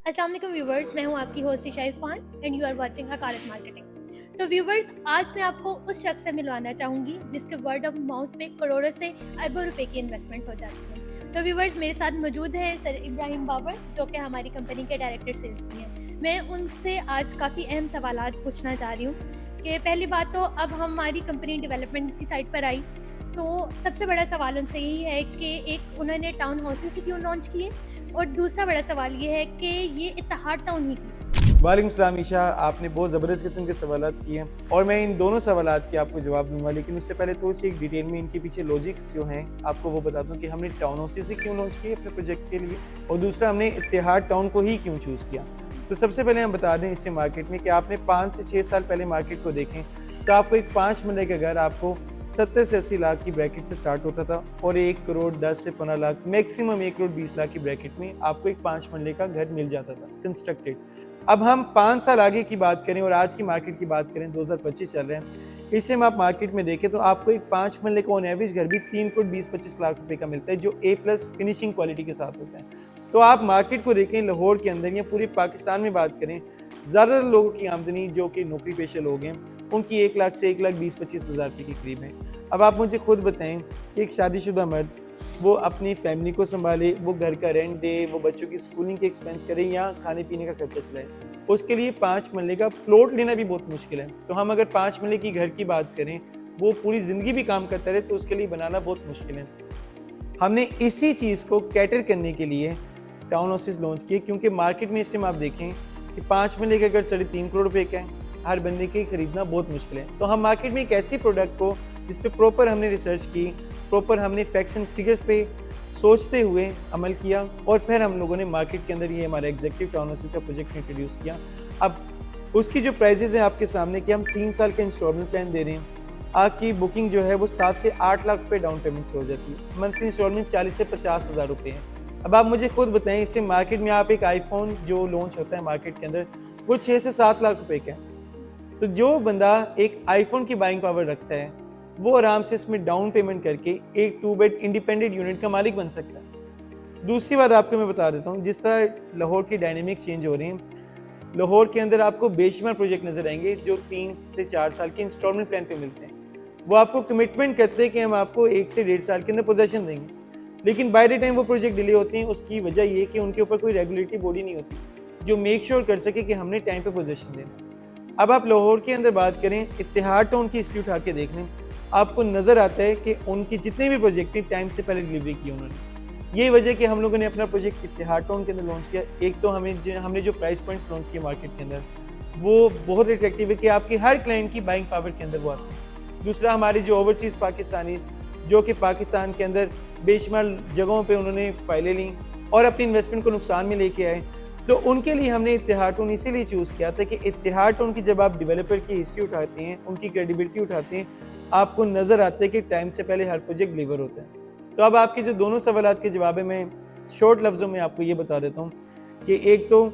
अस्सलाम वालेकुम व्यूवर्स, मैं हूं आपकी host Isha Irfan and you are watching अकालत मार्केटिंग। तो व्यूवर्स, आज मैं आपको उस शख्स से मिलवाना चाहूँगी जिसके वर्ड ऑफ माउथ पे करोड़ों से अरबों रुपए की इन्वेस्टमेंट्स हो जाती हैं। तो व्यूवर्स, मेरे साथ मौजूद है सर इब्राहिम बाबर, जो कि हमारी कंपनी के डायरेक्टर सेल्स भी हैं। मैं उनसे आज काफ़ी अहम सवालात पूछना चाह रही हूँ कि पहली बात तो अब हमारी कंपनी डेवलपमेंट की साइड पर आई, तो सबसे बड़ा सवाल उनसे यही है कि एक उन्होंने टाउन हाउसेस ही क्यों लॉन्च किए, और दूसरा बड़ा सवाल ये है कि ये इत्तेहाद टाउन ही क्यों। वालेकुम सलाम ईशा, आपने बहुत ज़बरदस्त किस्म के सवालात किए हैं और मैं इन दोनों सवालात के आपको जवाब दूंगा, लेकिन उससे पहले थोड़ी सी एक डिटेल में इनके पीछे लॉजिक्स जो हैं आपको वो बता दूं कि हमने टाउन हाउसेस से क्यों लॉन्च किए अपने प्रोजेक्ट के लिए, और दूसरा हमने इत्तेहाद टाउन को ही क्यों चूज़ किया। तो सबसे पहले हम बता दें इससे मार्केट में कि आपने 5 से 6 साल पहले मार्केट को देखें तो आपको एक 5 मरले का घर आपको 70 से 80 लाख की ब्रैकेट से स्टार्ट होता था और 1 करोड़ 10 से 15 लाख मैक्सिमम 1 करोड़ 20 लाख की ब्रैकेट में आपको एक 5 मरले का घर मिल जाता था कंस्ट्रक्टेड। अब हम 5 साल आगे की बात करें और आज की मार्केट की बात करें, 2025 चल रहे हैं, इससे हम आप मार्केट में देखें तो आपको एक 5 मरले का ऑन एवरेज घर भी 3 करोड़ 20-25 लाख रुपए का मिलता है, जो A+ फिनिशिंग क्वालिटी के साथ होता है। तो आप मार्केट को देखें लाहौर के अंदर या पूरे पाकिस्तान में बात करें, ज़्यादातर लोगों की आमदनी जो कि नौकरी पेशा लोग हैं उनकी 1 लाख से 1,20,25 हज़ार रुपये के करीब है। अब आप मुझे खुद बताएं कि एक शादीशुदा मर्द वो अपनी फैमिली को संभाले, वो घर का रेंट दे, वो बच्चों की स्कूलिंग के एक्सपेंस करे या खाने पीने का खर्चा चलाए, उसके लिए 5 मरले का प्लॉट लेना भी बहुत मुश्किल है। तो हम अगर 5 मरले की घर की बात करें, वो पूरी ज़िंदगी भी काम करता रहे तो उसके लिए बनाना बहुत मुश्किल है। हमने इसी चीज़ को कैटर करने के लिए टाउन हाउसेस लॉन्च किए, क्योंकि मार्केट में इस समय आप देखें कि 5 मरले का घर 3.5 करोड़ रुपए का है, हर बंदे के खरीदना बहुत मुश्किल है। तो हम मार्केट में एक ऐसी प्रोडक्ट को जिस पे प्रॉपर हमने रिसर्च की, प्रॉपर हमने फैक्ट्स एंड फिगर्स पे सोचते हुए अमल किया और फिर हम लोगों ने मार्केट के अंदर ये हमारा एग्जीक्यूटिव टाउन हाउसेस का प्रोजेक्ट इंट्रोड्यूस किया। अब उसकी जो प्राइजेज हैं आपके सामने कि हम 3 साल का इंस्टॉलमेंट प्लान दे रहे हैं, आपकी बुकिंग जो है वो 7 से 8 लाख रुपये डाउन पेमेंट से हो जाती है, मंथली इंस्टॉलमेंट 40 से 50 हज़ार रुपये है। अब आप मुझे खुद बताएं, इससे मार्केट में आप एक आईफोन जो लॉन्च होता है मार्केट के अंदर वो 6 से 7 लाख रुपए का है। तो जो बंदा एक आईफोन की बाइंग पावर रखता है वो आराम से इसमें डाउन पेमेंट करके एक 2 बेड इंडिपेंडेंट यूनिट का मालिक बन सकता है। दूसरी बात आपको मैं बता देता हूँ, जिस तरह लाहौर की डायनेमिक चेंज हो रही है, लाहौर के अंदर आपको बेशुमार प्रोजेक्ट नजर आएंगे जो 3 से 4 साल के इंस्टॉलमेंट प्लान पे मिलते हैं। वो आपको कमिटमेंट करते हैं कि हम आपको 1 से 1.5 साल के अंदर पोजेशन देंगे, लेकिन बाय द टाइम वो प्रोजेक्ट डिले होते हैं। उसकी वजह ये कि उनके ऊपर कोई रेगुलेटरी बॉडी नहीं होती जो मेक श्योर कर सके कि हमने टाइम पे पोजेशन देना। अब आप लाहौर के अंदर बात करें, इत्तेहाद टाउन की हिस्ट्री उठा के देख लें, आपको नज़र आता है कि उनकी जितने भी प्रोजेक्ट हैं टाइम से पहले डिलीवरी की उन्होंने। यही वजह कि हम लोगों ने अपना प्रोजेक्ट इत्तेहाद टाउन के अंदर लॉन्च किया। एक तो हमने जो प्राइस पॉइंट्स लॉन्च किए मार्केट के अंदर वो बहुत अट्रैक्टिव है कि आपकी हर क्लाइंट की बाइंग पावर के अंदर वो आते हैं। दूसरा, हमारे जो ओवरसीज़ पाकिस्तानी जो कि पाकिस्तान के अंदर बेशुमार जगहों पर उन्होंने फाइलें ली और अपनी इन्वेस्टमेंट को नुकसान में लेके आए, तो उनके लिए हमने इत्तेहाद टाउन इसीलिए चूज़ किया था कि इत्तेहाद टाउन की जब आप डेवलपर की हिस्ट्री उठाते हैं, उनकी क्रेडिबिलिटी उठाते हैं, आपको नज़र आता है कि टाइम से पहले हर प्रोजेक्ट डिलीवर होता है। तो अब आपके जो दोनों सवालात के जवाब है, मैं शॉर्ट लफ्ज़ों में आपको ये बता देता हूँ कि एक तो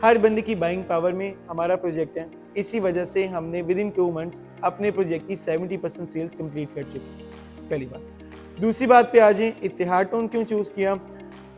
हर बंदे की बाइंग पावर में हमारा प्रोजेक्ट है, इसी वजह से हमने विद इन 2 मंथ्स अपने प्रोजेक्ट की 70% सेल्स कंप्लीट कर चुकी, पहली बात। दूसरी बात पे आ जाए, इत्तेहाद टाउन क्यों चूज़ किया।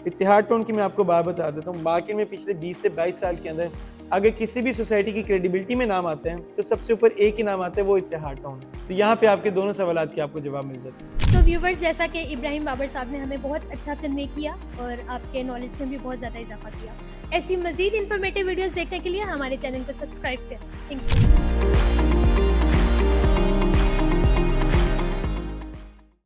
इत्तेहाद टाउन की मैं आपको बात बता देता हूँ। मार्केट में पिछले 20 से 22 साल के अंदर अगर किसी भी सोसाइटी की क्रेडिबिलिटी में नाम आते हैं तो सबसे ऊपर एक ही नाम आता है, वो इत्तेहाद टाउन। तो यहाँ पे आपके दोनों सवालात के आपको जवाब मिल जाते हैं। तो व्यूवर्स, जैसा कि इब्राहिम बाबर साहब ने हमें बहुत अच्छा कन्वे किया और आपके नॉलेज में भी बहुत ज़्यादा इजाफा किया। ऐसी मज़ीद इन्फॉर्मेटिव वीडियोस देखने के लिए हमारे चैनल को सब्सक्राइब करें। Thank you.